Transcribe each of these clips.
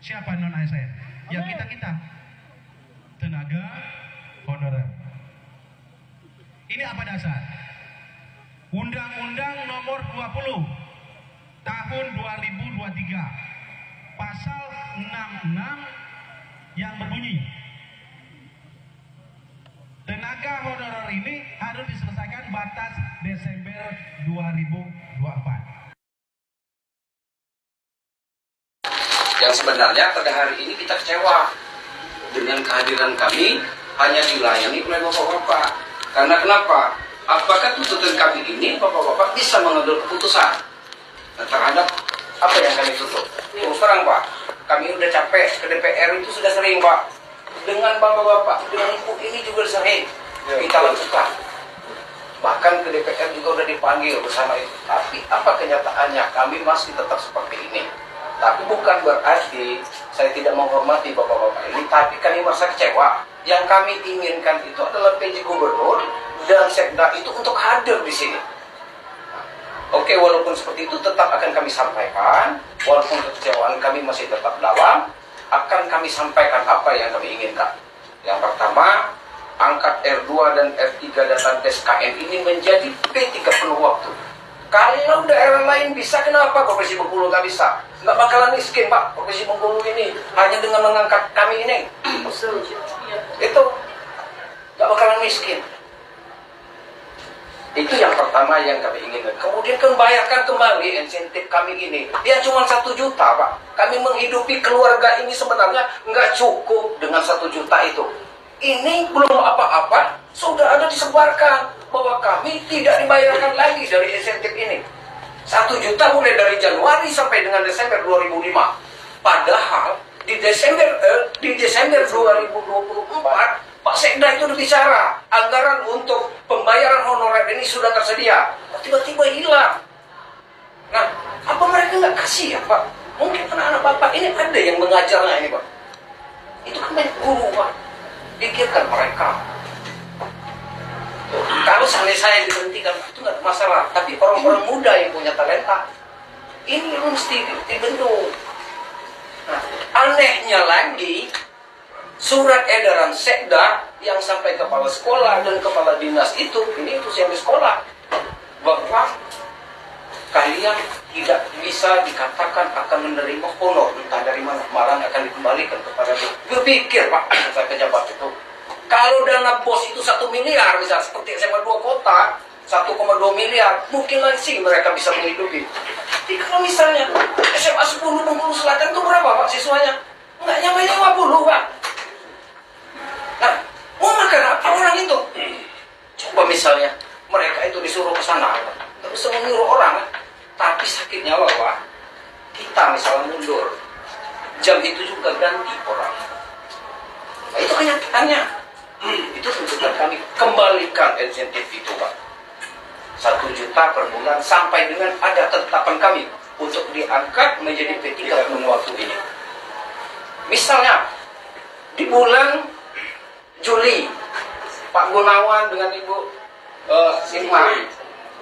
Siapa non ASN? Ya kita tenaga honorer. Ini apa dasar? Undang-Undang Nomor 20 Tahun 2023 Pasal 66 yang berbunyi tenaga honorer ini harus diselesaikan batas Desember 2024. Yang sebenarnya pada hari ini kita kecewa dengan kehadiran kami hanya dilayani oleh bapak-bapak. Karena kenapa? Apakah tuntutan kami ini bapak-bapak bisa mengambil keputusan terhadap apa yang kami tuntut? Terus terang Pak, kami udah capek ke DPR itu sudah sering Pak. Dengan bapak-bapak, dengan ibu ini juga sering kita lakukan. Bahkan ke DPR juga udah dipanggil bersama itu. Tapi apa kenyataannya? Kami masih tetap seperti ini. Tapi bukan berarti saya tidak menghormati bapak-bapak ini, tapi kami merasa kecewa. Yang kami inginkan itu adalah PJ Gubernur dan Sekda itu untuk hadir di sini. Oke, walaupun seperti itu tetap akan kami sampaikan, walaupun kekecewaan kami masih tetap dalam, akan kami sampaikan apa yang kami inginkan. Yang pertama, angkat R2 dan R3 data tes KN ini menjadi P3 penuh waktu. Kalau daerah lain bisa, kenapa Provinsi Bengkulu nggak bisa? Nggak bakalan miskin Pak, Provinsi Bengkulu ini hanya dengan mengangkat kami ini. Itu nggak bakalan miskin. Itu yang pertama yang kami inginkan. Kemudian bayarkan kembali insentif kami ini. Yang cuma 1 juta Pak. Kami menghidupi keluarga ini sebenarnya nggak cukup dengan 1 juta itu. Ini belum apa-apa, sudah ada disebarkan bahwa kami tidak dibayarkan lagi dari insentif ini. 1 juta mulai dari Januari sampai dengan Desember 2005. Padahal di Desember 2024 Pak Sekda itu berbicara anggaran untuk pembayaran honorer ini sudah tersedia. Tiba-tiba hilang. Nah, apa mereka nggak kasih ya Pak? Mungkin anak-anak Bapak ini ada yang mengajarnya ini Pak. Itu kan banyak guru Pak. Pikirkan mereka. Kalau saya diberhentikan itu nggak masalah. Tapi orang-orang muda yang punya talenta ini mesti dibentuk. Nah, anehnya lagi, surat edaran Sekda yang sampai kepala sekolah dan kepala dinas itu yang di sekolah bahwa kalian tidak bisa dikatakan akan menerima honor entah dari mana, malah akan dikembalikan kepada berpikir Pak saya pejabat itu. Kalau dana bos itu 1 miliar bisa seperti SMA 2 kota 1,2 miliar mungkin langsung mereka bisa menghidupi. Tapi kalau misalnya SMA 10 Bengkulu Selatan itu berapa Pak siswanya? Nggak nyampe 50 Pak. Nah, mau makan apa orang itu? Coba misalnya mereka itu disuruh ke sana, nggak bisa menyuruh orang. Tapi sakitnya bahwa kita misalnya mundur, jam itu juga ganti orang. Nah, itu kenyataannya. Itu tuntutan kami, kembalikan insentif itu Pak. 1 juta per bulan sampai dengan ada ketetapan kami untuk diangkat menjadi P3 penuh waktu ini. Misalnya di bulan Juli, Pak Gunawan dengan Ibu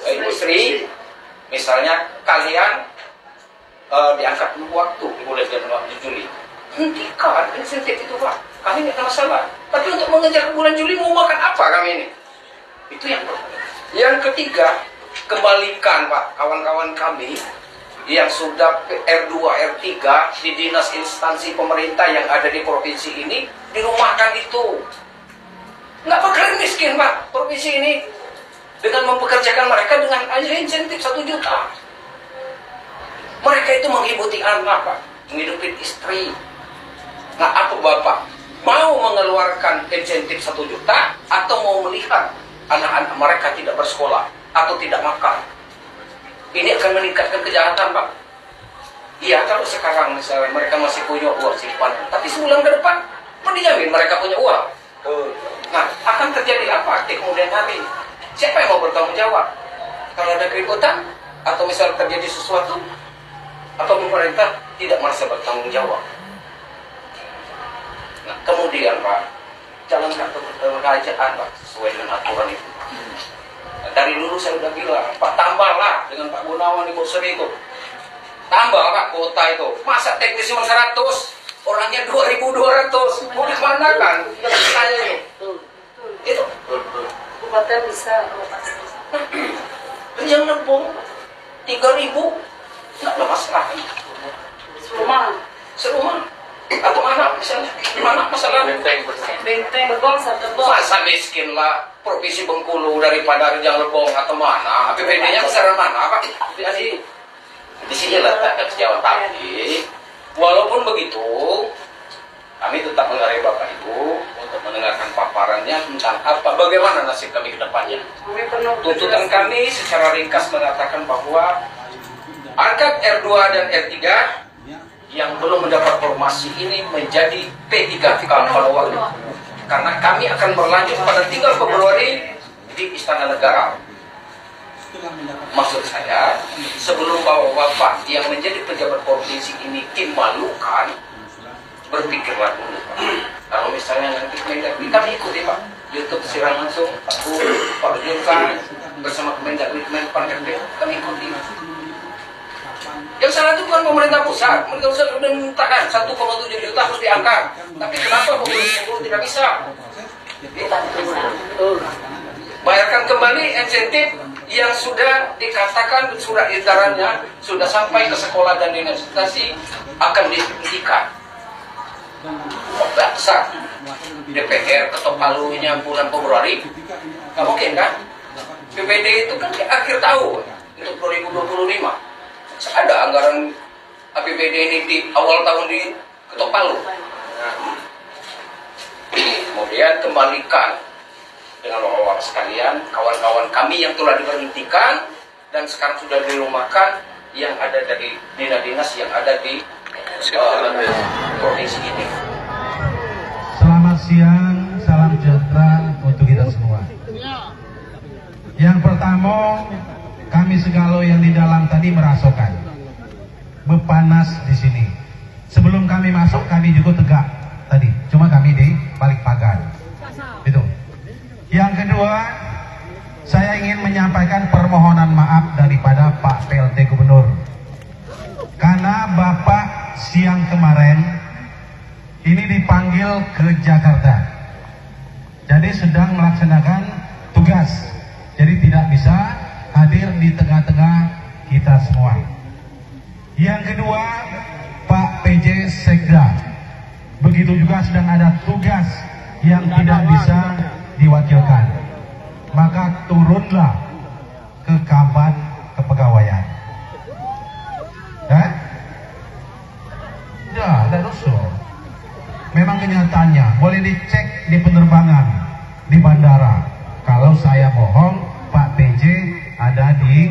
Ibu Sri, misalnya kalian diangkat penuh waktu di bulan Juli. Hentikan insentif itu Pak, kami nggak ada masalah. Tapi untuk mengejar bulan Juli mau makan apa kami ini? Itu yang pertama. Yang ketiga, kembalikan Pak kawan-kawan kami yang sudah R2, R3 di dinas instansi pemerintah yang ada di provinsi ini, dirumahkan itu. Nggak bakalan miskin Pak provinsi ini dengan mempekerjakan mereka dengan hanya insentif 1 juta. Mereka itu menghidupi anak Pak, menghidupi istri. Nah, apa Bapak mau mengeluarkan insentif 1 juta atau mau melihat anak-anak mereka tidak bersekolah atau tidak makan? Ini akan meningkatkan kejahatan Pak. Iya, kalau sekarang misalnya mereka masih punya uang simpan, tapi sebulan ke depan dijamin mereka punya uang. Nah, akan terjadi apa di kemudian hari? Siapa yang mau bertanggung jawab? Kalau ada keributan atau misalnya terjadi sesuatu, atau pemerintah tidak merasa bertanggung jawab. Nah, kemudian Pak, jalankan kerajaan Pak sesuai dengan aturan itu. Nah, dari dulu saya sudah bilang, Pak tambahlah dengan Pak Gunawan Ibu Sri itu. Tambah Pak kuota itu. Masa teknisi 100 2.200 mau dimanakan? Saya ini. Itu. Hotel bisa, Yang nebung 3.000 nggak ada masalah. Serumah atau anak misalnya, mana masalah? Benteng Lebong satu bos. Masa miskin lah provinsi Bengkulu daripada Rejang Lebong atau mana? APBD-nya besar mana Pak? Jadi di sini letak kekecewaan. Tapi walaupun begitu, kami tetap menghargai Bapak Ibu untuk mendengarkan paparannya tentang bagaimana nasib kami ke depannya. Tuntutan kami secara ringkas mengatakan bahwa angkat R2 dan R3 yang belum mendapat formasi ini menjadi P3K pada waktu. Karena kami akan berlanjut pada 3 Februari di Istana Negara. Maksud saya, sebelum Bapak yang menjadi pejabat provinsi ini dimalukan, berpikirlah dulu. Kalau misalnya nanti Kemendagri, kami ikuti Pak. YouTube siaran langsung, Pak Julkan bersama Kemendagri, Kemenpan RB, kami ikuti. Yang salah itu bukan pemerintah pusat. Pemerintah pusat sudah memintakan 1,7 juta harus diangkat. Tapi kenapa pemerintah tidak bisa? Bayarkan kembali insentif yang sudah dikatakan surat edarannya sudah sampai ke sekolah dan universitas akan dihentikan. Paksa DPR ketok palunya bulan Februari, nggak mungkin kan? PPD itu kan di akhir tahun untuk 2025. Ada anggaran APBD ini di awal tahun di ketok palu. Kemudian kembalikan dengan bapak-bapak sekalian, kawan-kawan kami yang telah diberhentikan dan sekarang sudah dirumahkan, yang ada dari dinas-dinas yang ada di provinsi ini. Selamat siang, salam sejahtera untuk kita semua. Yang pertama, kami segala yang di dalam tadi merasakan bepanas di sini. Sebelum kami masuk, kami juga tegak tadi. Cuma kami di balik pagar. Itu. Yang kedua, saya ingin menyampaikan permohonan maaf daripada Pak PLT Gubernur. Karena Bapak siang kemarin ini dipanggil ke Jakarta. Jadi sedang melaksanakan tugas. Jadi tidak bisa hadir di tengah-tengah kita semua. Yang kedua, Pak PJ Sekda, begitu juga sedang ada tugas yang tidak bisa diwakilkan, maka turunlah ke Kabat Kepegawaian. Ya, ada rusuh. Memang kenyataannya boleh dicek di penerbangan, di bandara. Kalau saya bohong, Pak PJ ada di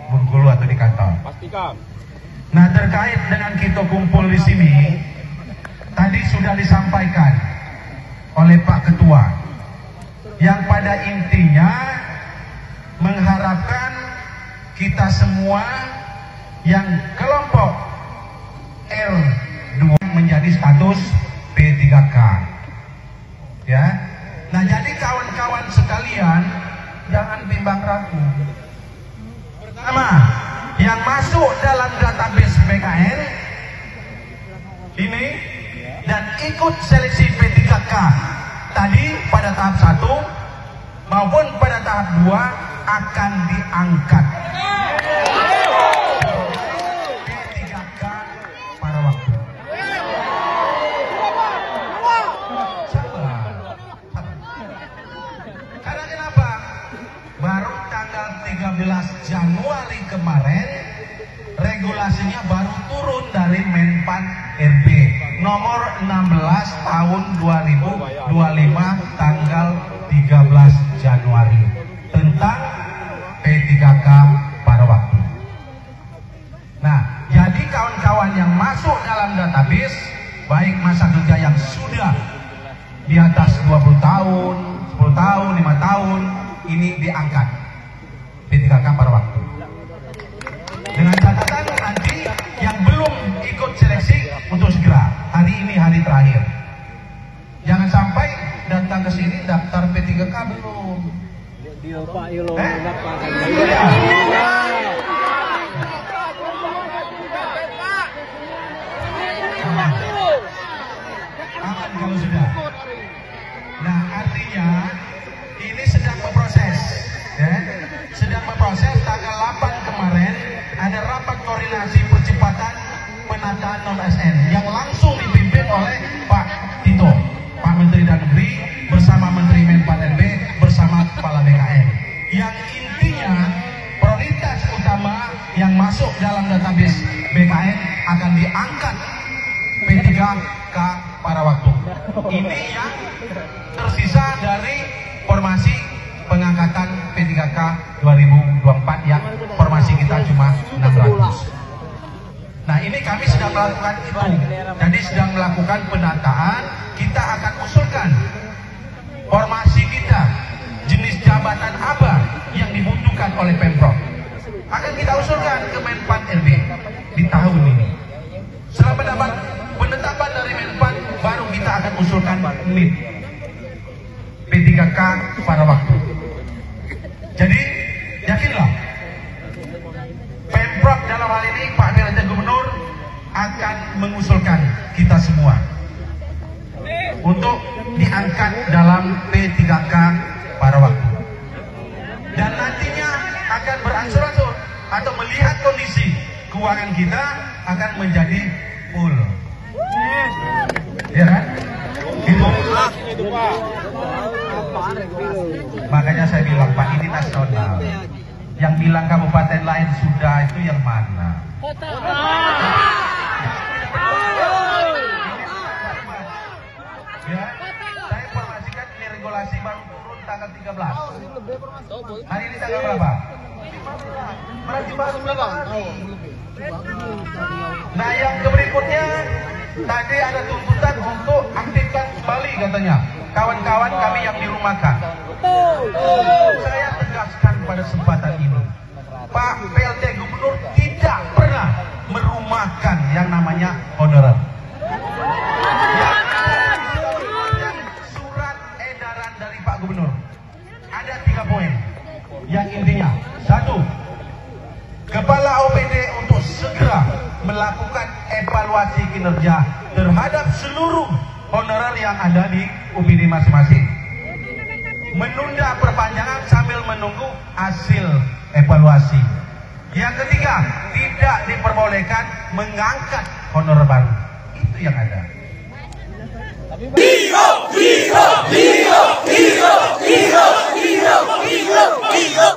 Bengkulu atau di kantor. Pastikan. Nah, terkait dengan kita kumpul di sini, tadi sudah disampaikan oleh Pak Ketua, yang pada intinya mengharapkan kita semua yang kelompok R2 menjadi status P3K. Ya. Nah, jadi kawan-kawan sekalian, jangan bimbang ragu. Pertama, yang masuk dalam database BKN ini dan ikut seleksi P3K tadi pada tahap 1 maupun pada tahap 2 akan diangkat P3K pada waktu. Karena kenapa? Baru tanggal 13 Januari kemarin regulasinya baru turun dari Menpan RB nomor 16 tahun 2025 tanggal 13 Januari tentang P3K pada waktu. Nah, jadi kawan-kawan yang masuk dalam database, baik masa kerja yang sudah di atas 20 tahun, 10 tahun, 5 tahun, ini diangkat P3K pada waktu. Dengan catatan nanti yang belum ikut seleksi untuk segera. Hari ini hari terakhir. Jangan sampai datang ke sini daftar P3K belum. non-ASN yang langsung dipimpin oleh Pak Tito, Pak Menteri Dalam Negeri bersama Menteri Menpan RB bersama Kepala BKN. Yang intinya prioritas utama yang masuk dalam database BKN akan diangkat P3K pada waktu. Ini yang tersisa dari formasi pengangkatan P3K 2024 yang formasi kita cuma 600. Nah, ini kami sedang melakukan itu. Jadi sedang melakukan pendataan, kita akan usulkan formasi kita, jenis jabatan apa yang dibutuhkan oleh Pemprov. Akan kita usulkan ke Menpan RB di tahun ini. Setelah mendapat penetapan dari Menpan, baru kita akan usulkan NIP P3K pada waktu. Jadi, yakinlah Pemprov dalam hal ini Pak PLT Gubernur akan mengusulkan kita semua untuk diangkat dalam P3K pada waktu. Dan nantinya akan berangsur-angsur atau melihat kondisi keuangan kita akan menjadi full. Ya kan? Itu. Makanya saya bilang Pak, ini nasional. Yang bilang kabupaten lain sudah itu yang mana? Ya, saya informasikan ini regulasi baru turun tanggal 13. Hari ini tanggal berapa? Berarti baru berapa hari? Nah, yang berikutnya tadi ada tuntutan untuk aktifkan kembali katanya kawan-kawan kami yang dirumahkan. Saya tegaskan pada kesempatan ini, Pak PLT Gubernur tidak pernah merumahkan yang namanya honorer. Surat edaran dari Pak Gubernur ada 3 poin. Yang intinya, 1, Kepala OPD untuk segera melakukan evaluasi kinerja terhadap seluruh honorer yang ada di UPD masing-masing. Menunda perpanjangan sambil menunggu hasil evaluasi. Yang ketiga, tidak diperbolehkan mengangkat honorer baru. Itu yang ada. Hero, hero, hero, hero, hero, hero, hero, hero.